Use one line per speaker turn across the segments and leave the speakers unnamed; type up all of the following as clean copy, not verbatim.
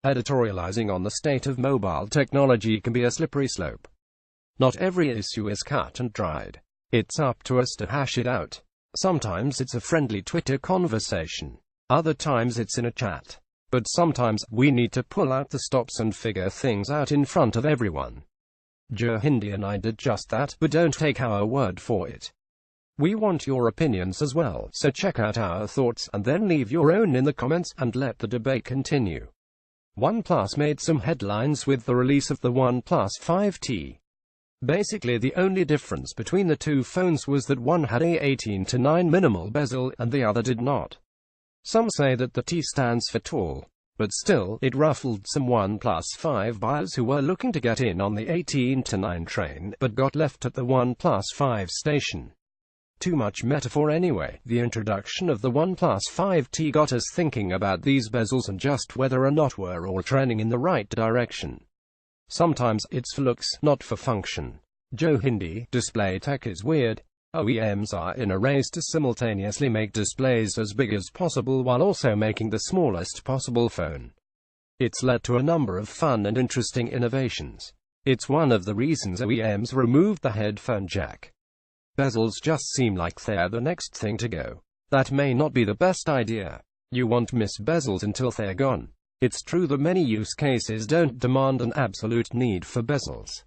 Editorializing on the state of mobile technology can be a slippery slope. Not every issue is cut and dried. It's up to us to hash it out. Sometimes it's a friendly Twitter conversation. Other times it's in a chat. But sometimes, we need to pull out the stops and figure things out in front of everyone. Joe Hindi and I did just that, but don't take our word for it. We want your opinions as well, so check out our thoughts, and then leave your own in the comments, and let the debate continue. OnePlus made some headlines with the release of the OnePlus 5T. Basically the only difference between the two phones was that one had a 18:9 minimal bezel, and the other did not. Some say that the T stands for tall, but still, it ruffled some OnePlus 5 buyers who were looking to get in on the 18:9 train, but got left at the OnePlus 5 station. Too much metaphor anyway. The introduction of the OnePlus 5T got us thinking about these bezels and just whether or not we're all trending in the right direction. Sometimes, it's for looks, not for function. Joe Hindi, display tech is weird. OEMs are in a race to simultaneously make displays as big as possible while also making the smallest possible phone. It's led to a number of fun and interesting innovations. It's one of the reasons OEMs removed the headphone jack. Bezels just seem like they're the next thing to go. That may not be the best idea. You won't miss bezels until they're gone. It's true that many use cases don't demand an absolute need for bezels.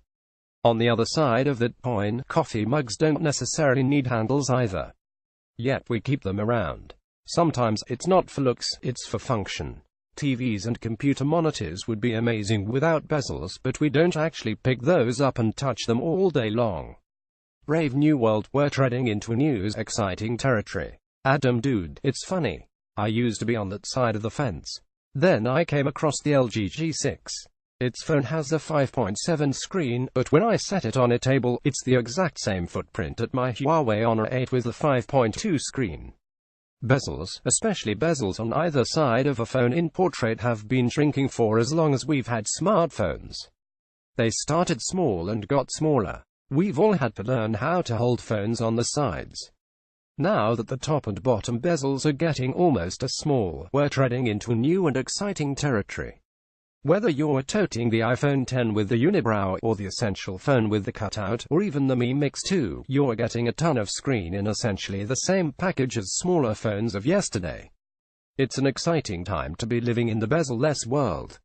On the other side of that coin, coffee mugs don't necessarily need handles either. Yet we keep them around. Sometimes, it's not for looks, it's for function. TVs and computer monitors would be amazing without bezels, but we don't actually pick those up and touch them all day long. Brave new world, we're treading into new, exciting territory. Adam dude, it's funny. I used to be on that side of the fence. Then I came across the LG G6. Its phone has a 5.7 screen, but when I set it on a table, it's the exact same footprint at my Huawei Honor 8 with a 5.2 screen. Bezels, especially bezels on either side of a phone in portrait, have been shrinking for as long as we've had smartphones. They started small and got smaller. We've all had to learn how to hold phones on the sides. Now that the top and bottom bezels are getting almost as small, we're treading into new and exciting territory. Whether you're toting the iPhone X with the unibrow, or the essential phone with the cutout, or even the Mi Mix 2, you're getting a ton of screen in essentially the same package as smaller phones of yesterday. It's an exciting time to be living in the bezel-less world.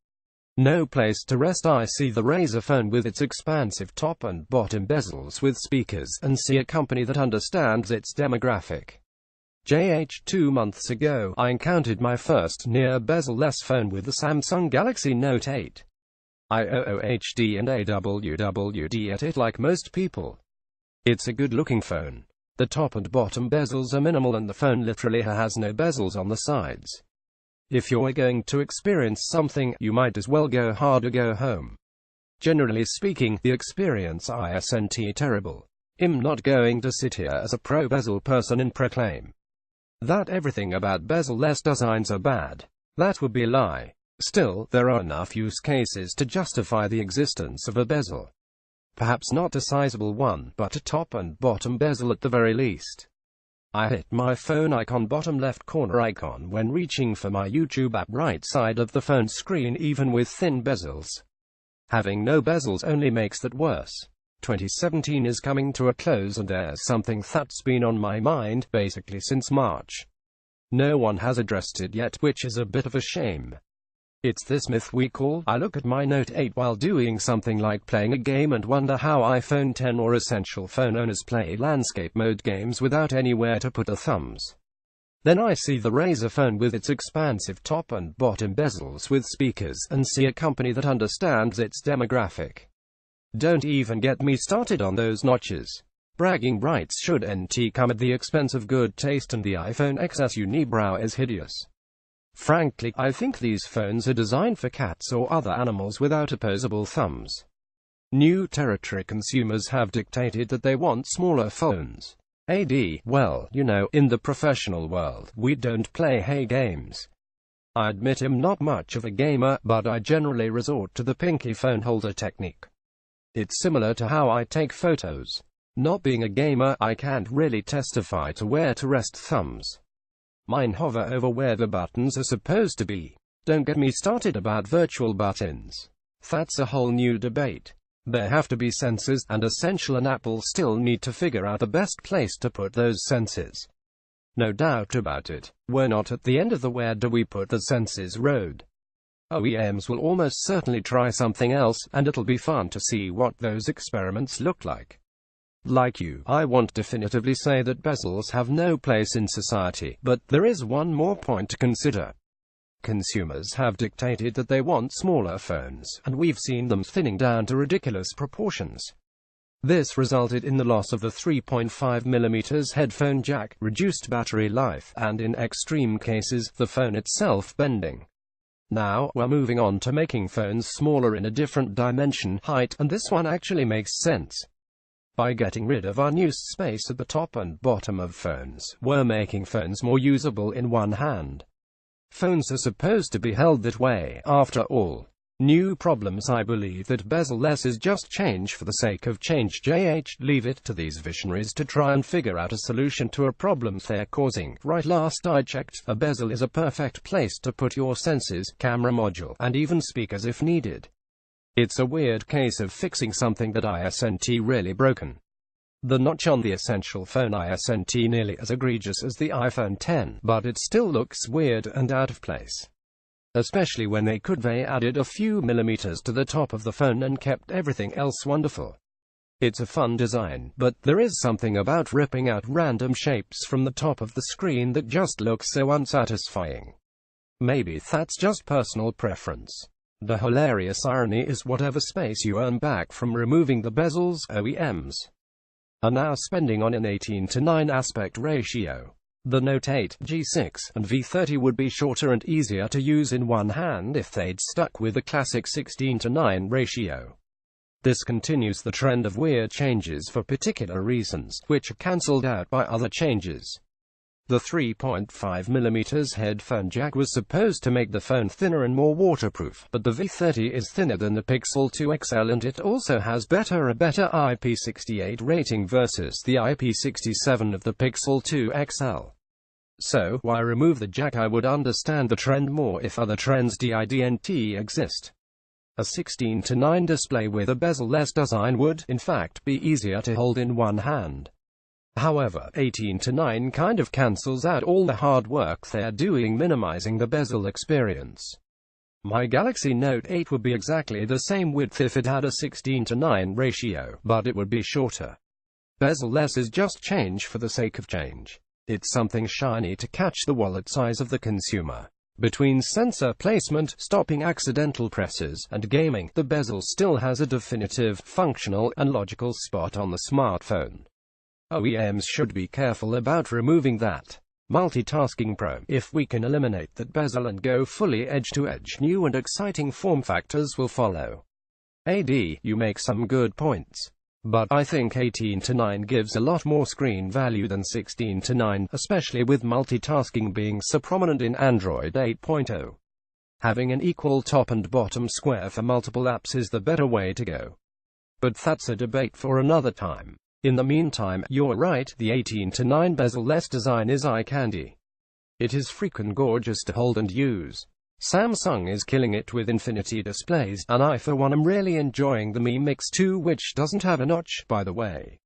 No place to rest. I see the Razer phone with its expansive top and bottom bezels with speakers, and see a company that understands its demographic. 2 months ago, I encountered my first near bezel-less phone with the Samsung Galaxy Note 8. I OOHD and AWWD at it like most people. It's a good-looking phone. The top and bottom bezels are minimal and the phone literally has no bezels on the sides. If you're going to experience something, you might as well go hard or go home. Generally speaking, the experience isn't terrible. I'm not going to sit here as a pro-bezel person and proclaim that everything about bezel-less designs are bad. That would be a lie. Still, there are enough use cases to justify the existence of a bezel. Perhaps not a sizable one, but a top and bottom bezel at the very least. I hit my phone icon bottom left corner icon when reaching for my YouTube app right side of the phone screen, even with thin bezels. Having no bezels only makes that worse. 2017 is coming to a close and there's something that's been on my mind, basically since March. No one has addressed it yet, which is a bit of a shame. It's this myth we call, I look at my Note 8 while doing something like playing a game and wonder how iPhone X or essential phone owners play landscape mode games without anywhere to put their thumbs. Then I see the Razer phone with its expansive top and bottom bezels with speakers, and see a company that understands its demographic. Don't even get me started on those notches. Bragging rights shouldn't come at the expense of good taste, and the iPhone XS unibrow is hideous. Frankly, I think these phones are designed for cats or other animals without opposable thumbs. New territory. Consumers have dictated that they want smaller phones. Well, you know, in the professional world, we don't play hey games. I admit I'm not much of a gamer, but I generally resort to the pinky phone holder technique. It's similar to how I take photos. Not being a gamer, I can't really testify to where to rest thumbs. Mine hover over where the buttons are supposed to be. Don't get me started about virtual buttons. That's a whole new debate. There have to be sensors, and Essential and Apple still need to figure out the best place to put those sensors. No doubt about it, we're not at the end of the where do we put the sensors road. OEMs will almost certainly try something else, and it'll be fun to see what those experiments look like. Like you, I won't definitively say that bezels have no place in society, but there is one more point to consider. Consumers have dictated that they want smaller phones, and we've seen them thinning down to ridiculous proportions. This resulted in the loss of the 3.5mm headphone jack, reduced battery life, and in extreme cases, the phone itself bending. Now, we're moving on to making phones smaller in a different dimension, height, and this one actually makes sense. By getting rid of unused space at the top and bottom of phones, we're making phones more usable in one hand. Phones are supposed to be held that way, after all. New problems. I believe that bezel-less is just change for the sake of change. Leave it to these visionaries to try and figure out a solution to a problem they're causing. Right, last I checked, a bezel is a perfect place to put your sensors, camera module, and even speakers if needed. It's a weird case of fixing something that isn't really broken. The notch on the Essential phone isn't nearly as egregious as the iPhone X, but it still looks weird and out of place. Especially when they added a few millimeters to the top of the phone and kept everything else wonderful. It's a fun design, but there is something about ripping out random shapes from the top of the screen that just looks so unsatisfying. Maybe that's just personal preference. The hilarious irony is whatever space you earn back from removing the bezels, OEMs are now spending on an 18:9 aspect ratio. The Note 8, G6, and V30 would be shorter and easier to use in one hand if they'd stuck with the classic 16:9 ratio. This continues the trend of weird changes for particular reasons, which are cancelled out by other changes. The 3.5mm headphone jack was supposed to make the phone thinner and more waterproof, but the V30 is thinner than the Pixel 2 XL and it also has a better IP68 rating versus the IP67 of the Pixel 2 XL. So, why remove the jack? I would understand the trend more if other trends didn't exist. A 16:9 display with a bezel-less design would, in fact, be easier to hold in one hand. However, 18:9 kind of cancels out all the hard work they're doing minimizing the bezel experience. My Galaxy Note 8 would be exactly the same width if it had a 16:9 ratio, but it would be shorter. Bezel-less is just change for the sake of change. It's something shiny to catch the wallet size of the consumer. Between sensor placement, stopping accidental presses, and gaming, the bezel still has a definitive, functional, and logical spot on the smartphone. OEMs should be careful about removing that multitasking pro. If we can eliminate that bezel and go fully edge-to-edge, new and exciting form factors will follow. You make some good points. But I think 18:9 gives a lot more screen value than 16:9, especially with multitasking being so prominent in Android 8.0. Having an equal top and bottom square for multiple apps is the better way to go. But that's a debate for another time. In the meantime, you're right, the 18:9 bezel-less design is eye candy. It is freaking gorgeous to hold and use. Samsung is killing it with infinity displays, and I for one am really enjoying the Mi Mix 2, which doesn't have a notch, by the way.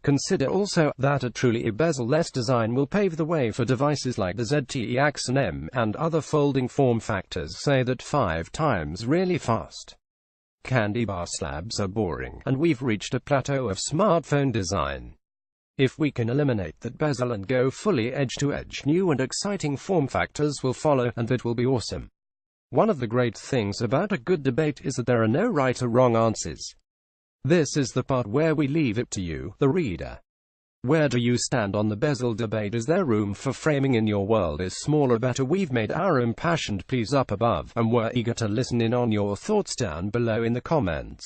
Consider also that a truly bezel-less design will pave the way for devices like the ZTE Axon M, and other folding form factors say that 5 times really fast. Candy bar slabs are boring, and we've reached a plateau of smartphone design. If we can eliminate that bezel and go fully edge-to-edge, new and exciting form factors will follow, and that will be awesome. One of the great things about a good debate is that there are no right or wrong answers. This is the part where we leave it to you, the reader. Where do you stand on the bezel debate? Is there room for framing in your world? Is smaller better? We've made our impassioned pleas up above, and we're eager to listen in on your thoughts down below in the comments.